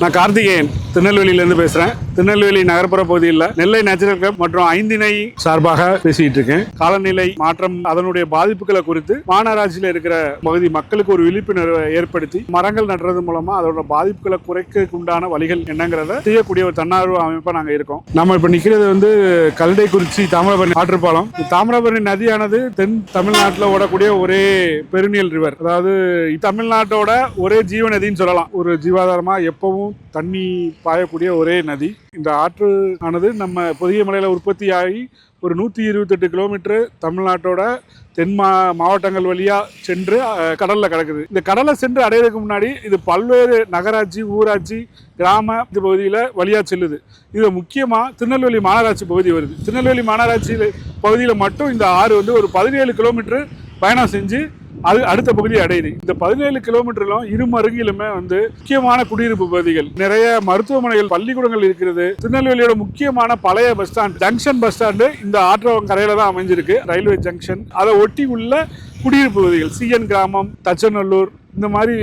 நான் கார்த்திகேயன் திருநெல்வேலியிலேருந்து பேசுகிறேன். திருநெல்வேலி நகர்ப்புற பகுதியில் நெல்லை நேச்சுரல் கிளப் மற்றும் ஐந்திணை சார்பாக பேசிட்டு இருக்கேன். காலநிலை மாற்றம் அதனுடைய பாதிப்புகளை குறித்து மாநகராட்சியில் இருக்கிற பகுதி மக்களுக்கு ஒரு விழிப்புணர்வை ஏற்படுத்தி மரங்கள் நடுறது மூலமா அதோட பாதிப்புகளை குறைக்க உண்டான வழிகள் என்னங்கிறத செய்யக்கூடிய ஒரு தன்னார்வ அமைப்பாக நாங்கள் இருக்கோம். நம்ம இப்போ நிற்கிறது கல்டைக்குறிச்சி தாமிரபரணி ஆற்றுப்பாலம். தாமிரபரணி நதியானது தென் தமிழ்நாட்டில் ஓடக்கூடிய ஒரே பெருநியல் ரிவர், அதாவது தமிழ்நாட்டோட ஒரே ஜீவ நதின்னு சொல்லலாம். ஒரு ஜீவாதாரமாக எப்பவும் தண்ணி பாயக்கூடிய ஒரே நதி. இந்த ஆற்று ஆனது நம்ம பொதிகை மலையில் உற்பத்தியாகி ஒரு 128 கிலோமீட்டர் தமிழ்நாட்டோட தென் மாவட்டங்கள் வழியாக சென்று கடலில் கிடக்குது. இந்த கடலை சென்று அடையிறதுக்கு முன்னாடி இது பல்வேறு நகராட்சி, ஊராட்சி, கிராம பகுதியில் வழியாக செல்லுது. இது முக்கியமாக திருநெல்வேலி மாநகராட்சி பகுதி வருது. திருநெல்வேலி மாநகராட்சி பகுதியில் மட்டும் இந்த ஆறு ஒரு 17 கிலோமீட்டர் பயணம் செஞ்சு அது அடுத்த பகுதியை அடையுது. இந்த 17 கிலோமீட்டரிலும் இருமருங்கிலுமே முக்கியமான குடியிருப்பு பகுதிகள், நிறைய மருத்துவமனைகள், பள்ளிக்கூடங்கள் இருக்கிறது. திருநெல்வேலியோட முக்கியமான பழைய bus stand, junction bus stand இந்த ஆற்றங்கரையில தான் அமைஞ்சிருக்கு. ரயில்வே ஜங்ஷன் அதை ஒட்டி உள்ள குடியிருப்பு பகுதிகள், சிஎன் கிராமம், தச்சநல்லூர், இந்த மாதிரி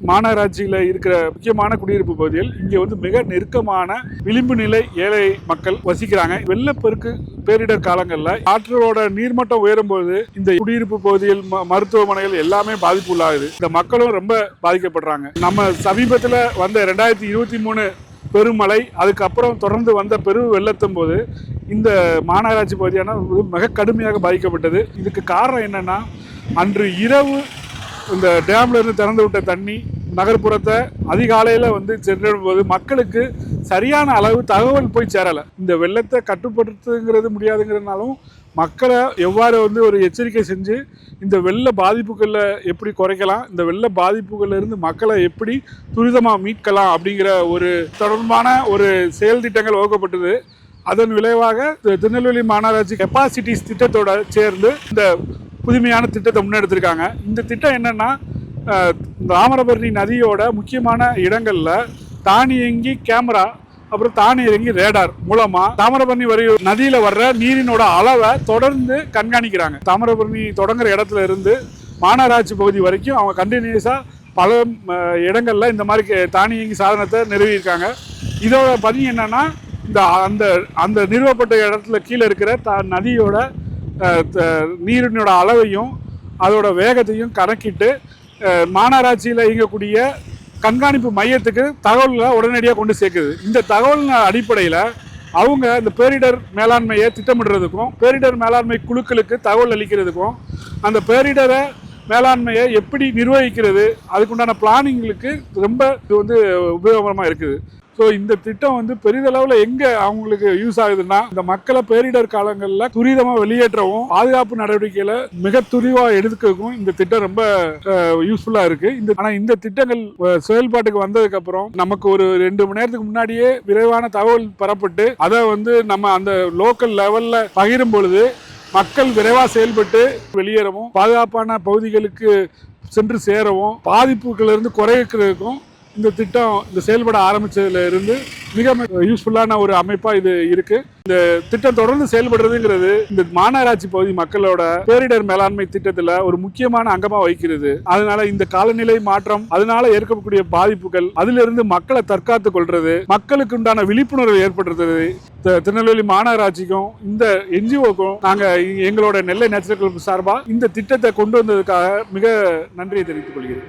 மாநகராட்சியில் இருக்கிற முக்கியமான குடியிருப்பு பகுதிகள் இங்கே மிக நெருக்கமான விளிம்பு நிலை ஏழை மக்கள் வசிக்கிறாங்க. வெள்ளப்பெருக்கு பேரிடர் காலங்களில் ஆற்றோட நீர்மட்டம் உயரும்போது இந்த குடியிருப்பு பகுதிகள், மருத்துவமனைகள் எல்லாமே பாதிப்பு உள்ளாகுது. இந்த மக்களும் ரொம்ப பாதிக்கப்படுறாங்க. நம்ம சமீபத்தில் வந்த 2023 பெருமழை, அதுக்கப்புறம் தொடர்ந்து வந்த பெரு வெள்ளத்தும் போது இந்த மாநகராட்சி பகுதியான மிக கடுமையாக பாதிக்கப்பட்டது. இதுக்கு காரணம் என்னன்னா, அன்று இரவு இந்த டேம்ல இருந்து திறந்து விட்ட தண்ணி நகர்ப்புறத்தை அதிகாலையில் சென்றும்போது மக்களுக்கு சரியான அளவு தகவல் போய் சேரலை. இந்த வெள்ளத்தை கட்டுப்படுத்துங்கிறது முடியாதுங்கிறதுனாலும் மக்களை எவ்வாறு ஒரு எச்சரிக்கை செஞ்சு இந்த வெள்ள பாதிப்புகளில் எப்படி குறைக்கலாம், இந்த வெள்ள பாதிப்புகளில் இருந்து மக்களை எப்படி துரிதமாக மீட்கலாம் அப்படிங்கிற ஒரு தொடர்பான ஒரு செயல் திட்டங்கள் வகுக்கப்பட்டது. அதன் விளைவாக திருநெல்வேலி மாநகராட்சி கெப்பாசிட்டிஸ் திட்டத்தோட சேர்ந்து இந்த புதுமையான திட்டத்தை முன்னெடுத்திருக்காங்க. இந்த திட்டம் என்னன்னா, தாமிரபரணி நதியோட முக்கியமான இடங்களில் தானியங்கி கேமரா, அப்புறம் தானியங்கி ரேடார் மூலமா தாமிரபரணி நதியில வர்ற நீரினோட அளவை தொடர்ந்து கண்காணிக்கிறாங்க. தாமிரபரணி தொடங்குற இடத்துல இருந்து மாநகராட்சி பகுதி வரைக்கும் அவங்க கண்டினியூஸா பல இடங்கள்ல இந்த மாதிரி தானியங்கி சாதனத்தை நிறுவியிருக்காங்க. இதோட பணி என்னன்னா, இந்த அந்த நிறுவப்பட்ட இடத்துல கீழே இருக்கிற நதியோட நீரினோட அளவையும் அதோட வேகத்தையும் கணக்கிட்டு மாநகராட்சியில் இயங்கக்கூடிய கண்காணிப்பு மையத்துக்கு தகவல்களை உடனடியாக கொண்டு சேர்க்குது. இந்த தகவல் அடிப்படையில் அவங்க இந்த பேரிடர் மேலாண்மையை திட்டமிடுறதுக்கும், பேரிடர் மேலாண்மை குழுக்களுக்கு தகவல் அளிக்கிறதுக்கும், அந்த பேரிடரை மேலாண்மையை எப்படி நிர்வகிக்கிறது அதுக்குண்டான பிளானிங்களுக்கு ரொம்ப இது உபயோகமாக இருக்குது. ஸோ இந்த திட்டம் பெரிதளவில் எங்கே அவங்களுக்கு யூஸ் ஆகுதுன்னா, இந்த மக்களை பேரிடர் காலங்களில் துரிதமாக வெளியேற்றவும், பாதுகாப்பு நடவடிக்கைகளை மிக துரிதமாக எடுத்துக்கவும் இந்த திட்டம் ரொம்ப யூஸ்ஃபுல்லாக இருக்குது. ஆனால் இந்த திட்டங்கள் செயல்பாட்டுக்கு வந்ததுக்கப்புறம் நமக்கு ஒரு 2 மணி நேரத்துக்கு முன்னாடியே விரைவான தகவல் பெறப்பட்டு அதை நம்ம அந்த லோக்கல் லெவலில் பகிரும் பொழுது மக்கள் விரைவாக செயல்பட்டு வெளியேறவும், பாதுகாப்பான பகுதிகளுக்கு சென்று சேரவும், பாதிப்புகளிலிருந்து குறைக்கிறதுக்கும் இந்த திட்டம் செயல்பட ஆரம்பிச்சதுல இருந்து மிக யூஸ்ஃபுல்லான ஒரு அமைப்பா இது இருக்கு. இந்த திட்டம் தொடர்ந்து செயல்படுறதுங்கிறது இந்த மாநகராட்சி பகுதி மக்களோட பேரிடர் மேலாண்மை திட்டத்துல ஒரு முக்கியமான அங்கமா வகிக்கிறது. அதனால இந்த காலநிலை மாற்றம், அதனால ஏற்படக்கூடிய பாதிப்புகள், அதுல இருந்து மக்களை தற்காத்து கொள்றது, மக்களுக்கு உண்டான விழிப்புணர்வு ஏற்படுத்துறது திருநெல்வேலி மாநகராட்சிக்கும் இந்த என்ஜிஓக்கும் நாங்க எங்களோட நெல்லை நேச்சுரல் கிளப் சார்பா இந்த திட்டத்தை கொண்டு வந்ததுக்காக மிக நன்றியை தெரிவித்துக் கொள்கிறேன்.